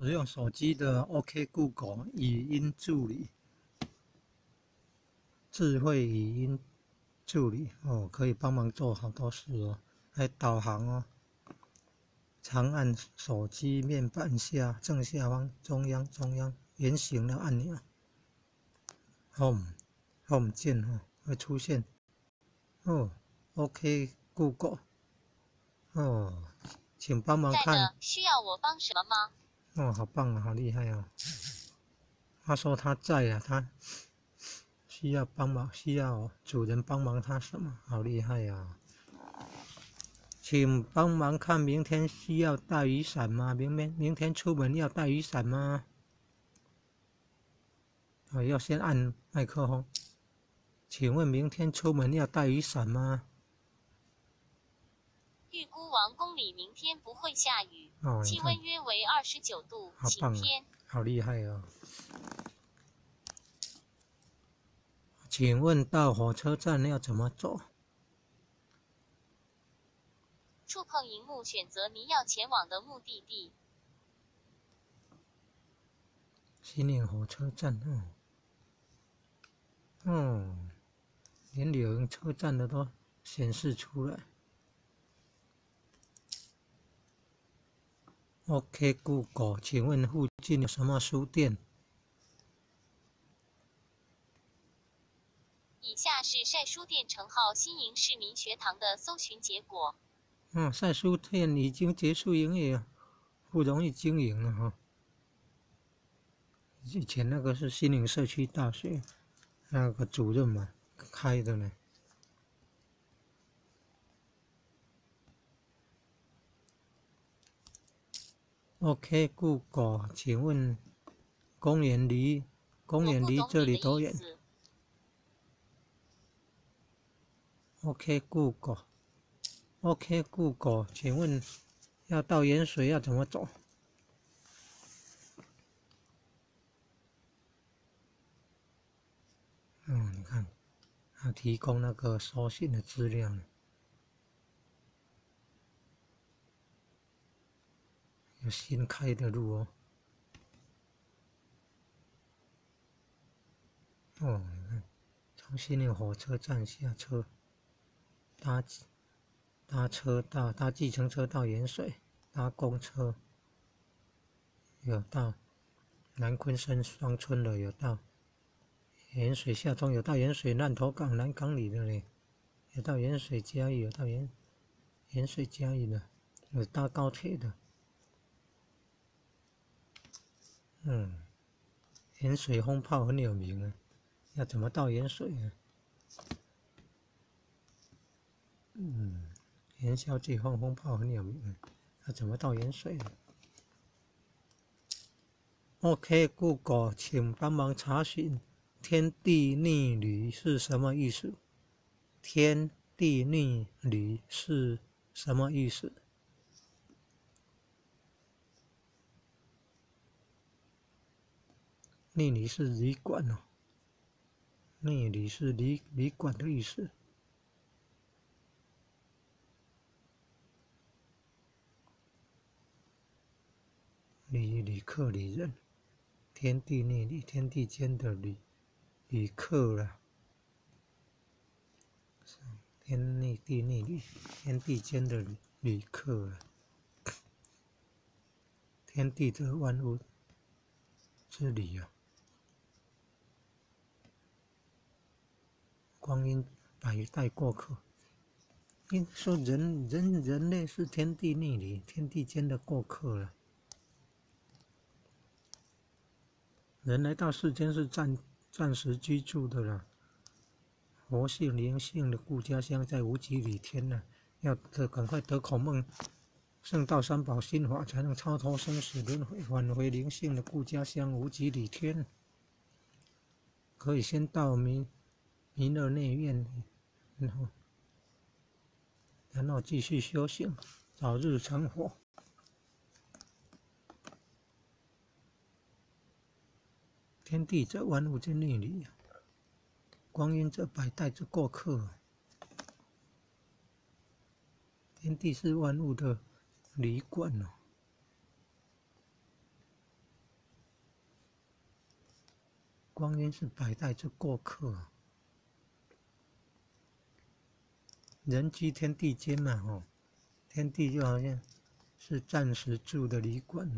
使用手机的 OK Google 语音助理，智慧语音助理哦，可以帮忙做好多事哦，还导航哦。长按手机面板下正下方中央圆形的按钮 Home 键哦，会出现哦 OK Google 哦，请帮忙看。在呢，需要我帮什么吗？哦，好棒啊，好厉害哦！他说他在啊，他需要帮忙，需要主人帮忙他什么？好厉害呀！请帮忙看明天需要带雨伞吗？明天出门要带雨伞吗？哦，要先按麦克风。请问明天出门要带雨伞吗？预估王公里明天不会下雨，哦，气温约为29度，好棒啊，晴天。好厉害哦！请问到火车站要怎么走？触碰荧幕选择您要前往的目的地。西宁火车站哦，连柳营车站的都显示出来。OK Google， 请问附近有什么书店？以下是晒书店城号新营市民学堂的搜寻结果。晒书店已经结束营业了，不容易经营了哈。以前那个是西宁社区大学那个主任嘛开的呢。OK Google， 请问公园离这里多远？OK Google， 请问要到盐水要怎么走？你看，他提供那个收信的资料呢，有新开的路哦。你看，从西宁火车站下车，搭计程车到盐水，搭公车有到南昆山双村的，有到盐水下中，有到盐水烂头港南港里的嘞，有到盐水嘉义，有到盐水嘉义的，有搭高铁的。盐水风炮很有名啊，要怎么到盐水啊？元宵节放风炮很有名，要怎么到盐水啊？OK Google， 请帮忙查询天地逆旅是什么意思？天地逆旅是什么意思？逆旅是旅馆哦，逆旅是旅馆的意思。旅客旅人，天地逆旅，天地间的旅客啦。天地逆旅，天地间的旅客啦。天地则万物之理啊。光阴百代过客，应该说人类是天地逆旅，天地间的过客了。人来到世间是暂时居住的了，活性灵性的故家乡在无极里天呢，要赶快得孔孟圣道三宝心法，才能超脱生死轮回，返回灵性的故家乡无极里天。可以先到弥勒内院，然后继续修行，早日成佛。天地则万物之逆旅，光阴则百代之过客。天地是万物的旅馆哦。光阴是百代之过客啊。人居天地间嘛，哦，天地就好像是暂时住的旅馆，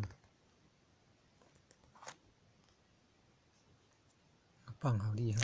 好棒，好厉害。